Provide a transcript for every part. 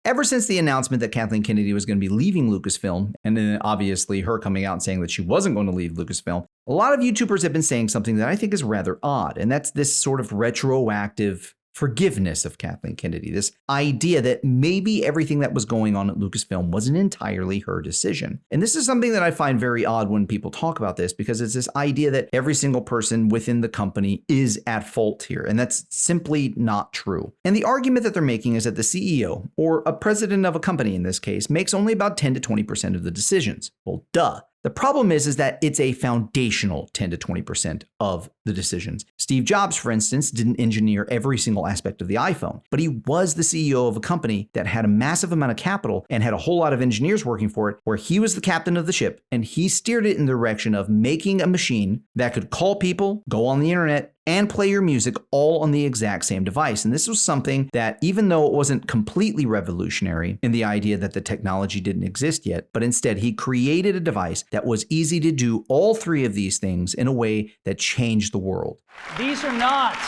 Ever since the announcement that Kathleen Kennedy was going to be leaving Lucasfilm, and then obviously her coming out and saying that she wasn't going to leave Lucasfilm, a lot of YouTubers have been saying something that I think is rather odd, and that's this sort of retroactive forgiveness of Kathleen Kennedy, this idea that maybe everything that was going on at Lucasfilm wasn't entirely her decision. And this is something that I find very odd when people talk about this, because it's this idea that every single person within the company is at fault here, and that's simply not true. And the argument that they're making is that the CEO, or a president of a company in this case, makes only about 10 to 20% of the decisions. Well, duh. The problem is that it's a foundational 10 to 20% of the decisions. Steve Jobs, for instance, didn't engineer every single aspect of the iPhone, but he was the CEO of a company that had a massive amount of capital and had a whole lot of engineers working for it, where he was the captain of the ship, and he steered it in the direction of making a machine that could call people, go on the internet, and play your music all on the exact same device. And this was something that, even though it wasn't completely revolutionary in the idea that the technology didn't exist yet, but instead he created a device that was easy to do all three of these things in a way that changed the world. These are not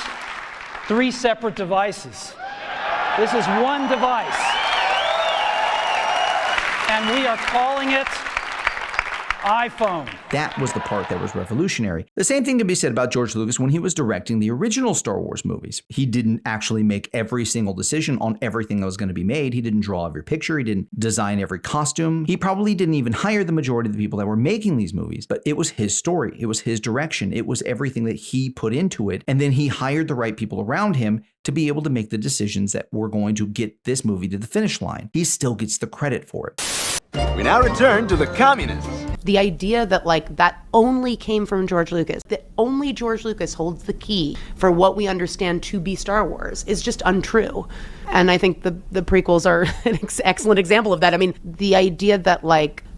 three separate devices. This is one device. And we are calling it iPhone. That was the part that was revolutionary. The same thing can be said about George Lucas when he was directing the original Star Wars movies. He didn't actually make every single decision on everything that was going to be made. He didn't draw every picture. He didn't design every costume. He probably didn't even hire the majority of the people that were making these movies, but it was his story. It was his direction. It was everything that he put into it. And then he hired the right people around him to be able to make the decisions that were going to get this movie to the finish line. He still gets the credit for it. We now return to the communists. The idea that that only came from George Lucas, that only George Lucas holds the key for what we understand to be Star Wars, is just untrue. And I think the prequels are an excellent example of that. I mean, the idea that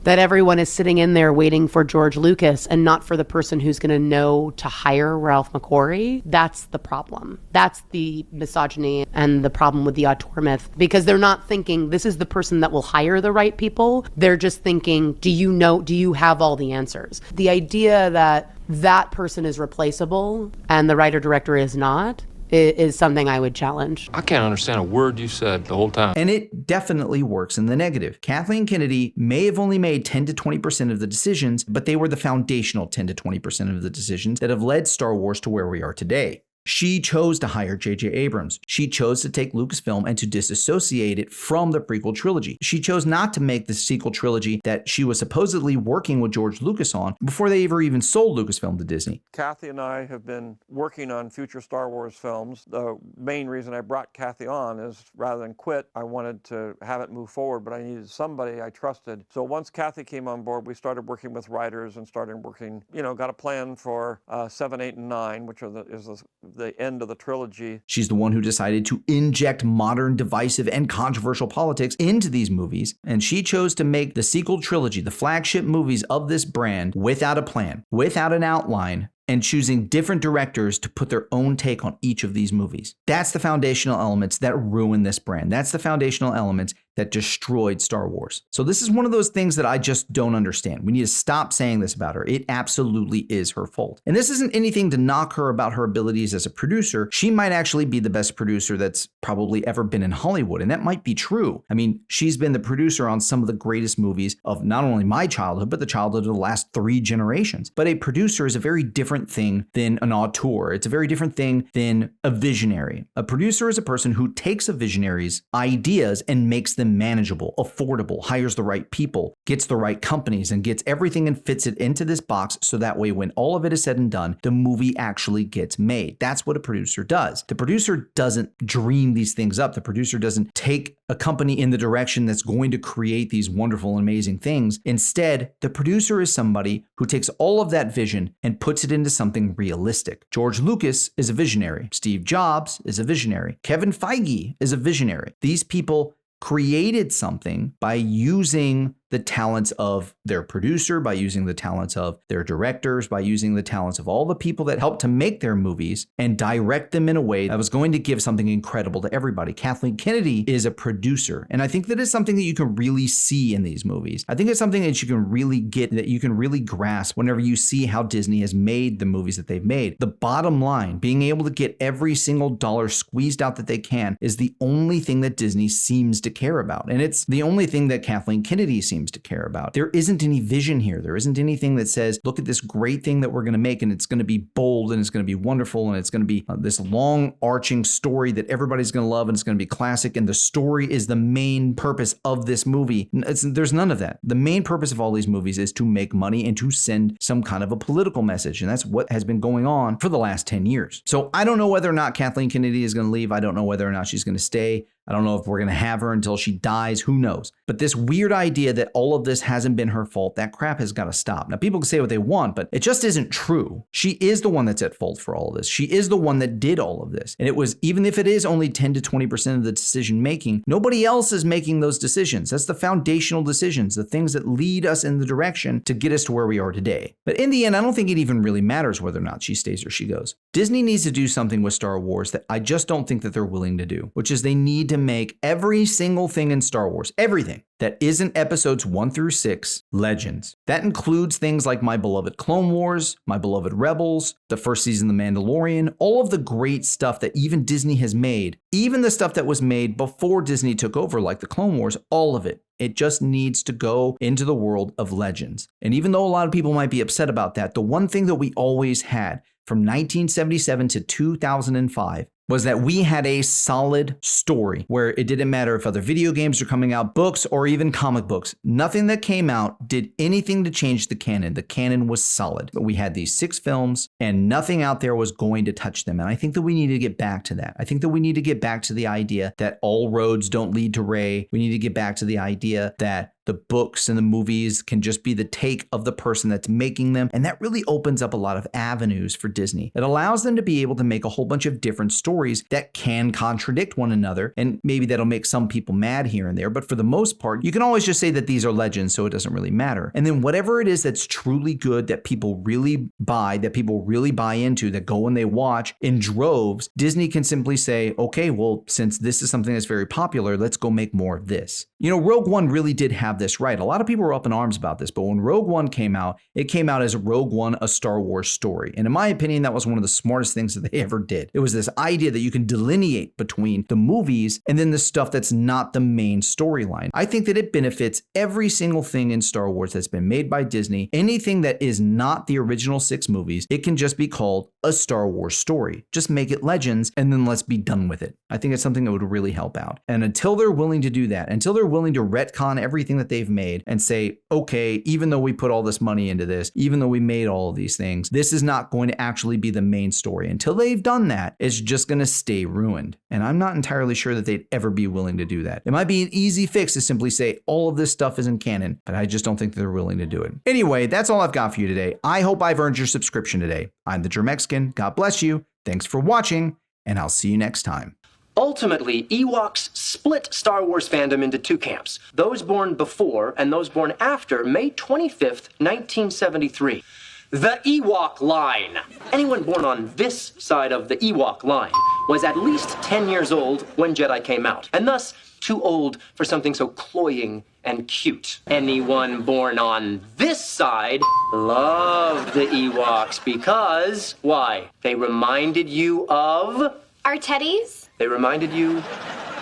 that everyone is sitting in there waiting for George Lucas and not for the person who's going to know to hire Ralph McQuarrie, that's the problem. That's the misogyny and the problem with the auteur myth, because they're not thinking this is the person that will hire the right people. They're just thinking, do you have all the answers? The idea that that person is replaceable and the writer-director is not is something I would challenge. I can't understand a word you said the whole time. And it definitely works in the negative. Kathleen Kennedy may have only made 10 to 20% of the decisions, but they were the foundational 10 to 20% of the decisions that have led Star Wars to where we are today. She chose to hire J.J. Abrams. She chose to take Lucasfilm and to disassociate it from the prequel trilogy. She chose not to make the sequel trilogy that she was supposedly working with George Lucas on before they ever even sold Lucasfilm to Disney. Kathy and I have been working on future Star Wars films. The main reason I brought Kathy on is, rather than quit, I wanted to have it move forward, but I needed somebody I trusted. So once Kathy came on board, we started working with writers and started working, got a plan for 7, 8, and 9, which is the end of the trilogy. She's the one who decided to inject modern, divisive, and controversial politics into these movies, and she chose to make the sequel trilogy, the flagship movies of this brand, without a plan, without an outline, and choosing different directors to put their own take on each of these movies. That's the foundational elements that ruin this brand. That's the foundational elements that destroyed Star Wars. So this is one of those things that I just don't understand. We need to stop saying this about her. It absolutely is her fault. And this isn't anything to knock her about her abilities as a producer. She might actually be the best producer that's probably ever been in Hollywood, and that might be true. I mean, she's been the producer on some of the greatest movies of not only my childhood, but the childhood of the last 3 generations. But a producer is a very different thing than an auteur. It's a very different thing than a visionary. A producer is a person who takes a visionary's ideas and makes them manageable, affordable, hires the right people, gets the right companies, and gets everything and fits it into this box so that way when all of it is said and done, the movie actually gets made. That's what a producer does. The producer doesn't dream these things up. The producer doesn't take a company in the direction that's going to create these wonderful and amazing things. Instead, the producer is somebody who takes all of that vision and puts it into something realistic. George Lucas is a visionary. Steve Jobs is a visionary. Kevin Feige is a visionary. These people created something by using the talents of their producer, by using the talents of their directors, by using the talents of all the people that helped to make their movies and direct them in a way that was going to give something incredible to everybody. Kathleen Kennedy is a producer, and I think that is something that you can really see in these movies. I think it's something that you can really get, that you can really grasp whenever you see how Disney has made the movies that they've made. The bottom line, being able to get every single dollar squeezed out that they can, is the only thing that Disney seems to care about. And it's the only thing that Kathleen Kennedy seems to care about. There isn't any vision here. There isn't anything that says, look at this great thing that we're going to make, and it's going to be bold, and it's going to be wonderful, and it's going to be this long arching story that everybody's going to love, and it's going to be classic, and the story is the main purpose of this movie. There's none of that. The main purpose of all these movies is to make money and to send some kind of a political message, and that's what has been going on for the last 10 years. So I don't know whether or not Kathleen Kennedy is going to leave. I don't know whether or not she's going to stay. I don't know if we're going to have her until she dies. Who knows? But this weird idea that all of this hasn't been her fault, that crap has got to stop. Now, people can say what they want, but it just isn't true. She is the one that's at fault for all of this. She is the one that did all of this. And it was, even if it is only 10 to 20% of the decision making, nobody else is making those decisions. That's the foundational decisions, the things that lead us in the direction to get us to where we are today. But in the end, I don't think it even really matters whether or not she stays or she goes. Disney needs to do something with Star Wars that I just don't think that they're willing to do, which is they need to make every single thing in Star Wars, everything that isn't episodes 1 through 6, legends. That includes things like my beloved Clone Wars, my beloved Rebels, the first season of The Mandalorian, all of the great stuff that even Disney has made, even the stuff that was made before Disney took over, like the Clone Wars, all of it. It just needs to go into the world of legends. And even though a lot of people might be upset about that, the one thing that we always had from 1977 to 2005 was that we had a solid story where it didn't matter if other video games are coming out, books, or even comic books. Nothing that came out did anything to change the canon. The canon was solid. But we had these 6 films and nothing out there was going to touch them. And I think that we need to get back to that. I think that we need to get back to the idea that all roads don't lead to Rey. We need to get back to the idea that the books and the movies can just be the take of the person that's making them. And that really opens up a lot of avenues for Disney. It allows them to be able to make a whole bunch of different stories that can contradict one another. And maybe that'll make some people mad here and there. But for the most part, you can always just say that these are legends, so it doesn't really matter. And then whatever it is that's truly good, that people really buy into, that go and they watch in droves, Disney can simply say, okay, well, since this is something that's very popular, let's go make more of this. You know, Rogue One really did have this right. A lot of people were up in arms about this, but when Rogue One came out, it came out as Rogue One, a Star Wars story. And in my opinion, that was one of the smartest things that they ever did. It was this idea that you can delineate between the movies and then the stuff that's not the main storyline. I think that it benefits every single thing in Star Wars that's been made by Disney. Anything that is not the original 6 movies, it can just be called a Star Wars story. Just make it legends and then let's be done with it. I think it's something that would really help out. And until they're willing to do that, until they're willing to retcon everything that they've made and say, okay, even though we put all this money into this, even though we made all of these things, this is not going to actually be the main story. Until they've done that, it's just going to stay ruined. And I'm not entirely sure that they'd ever be willing to do that. It might be an easy fix to simply say all of this stuff isn't canon, but I just don't think they're willing to do it. Anyway, that's all I've got for you today. I hope I've earned your subscription today. I'm the Germexican. God bless you. Thanks for watching, and I'll see you next time. Ultimately, Ewoks split Star Wars fandom into 2 camps, those born before and those born after May 25th, 1973. The Ewok line. Anyone born on this side of the Ewok line was at least 10 years old when Jedi came out, and thus too old for something so cloying and cute. Anyone born on this side loved the Ewoks because, why? They reminded you of... Our teddies? They reminded you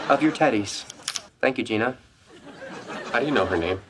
of your teddies. Thank you, Gina. How do you know her name?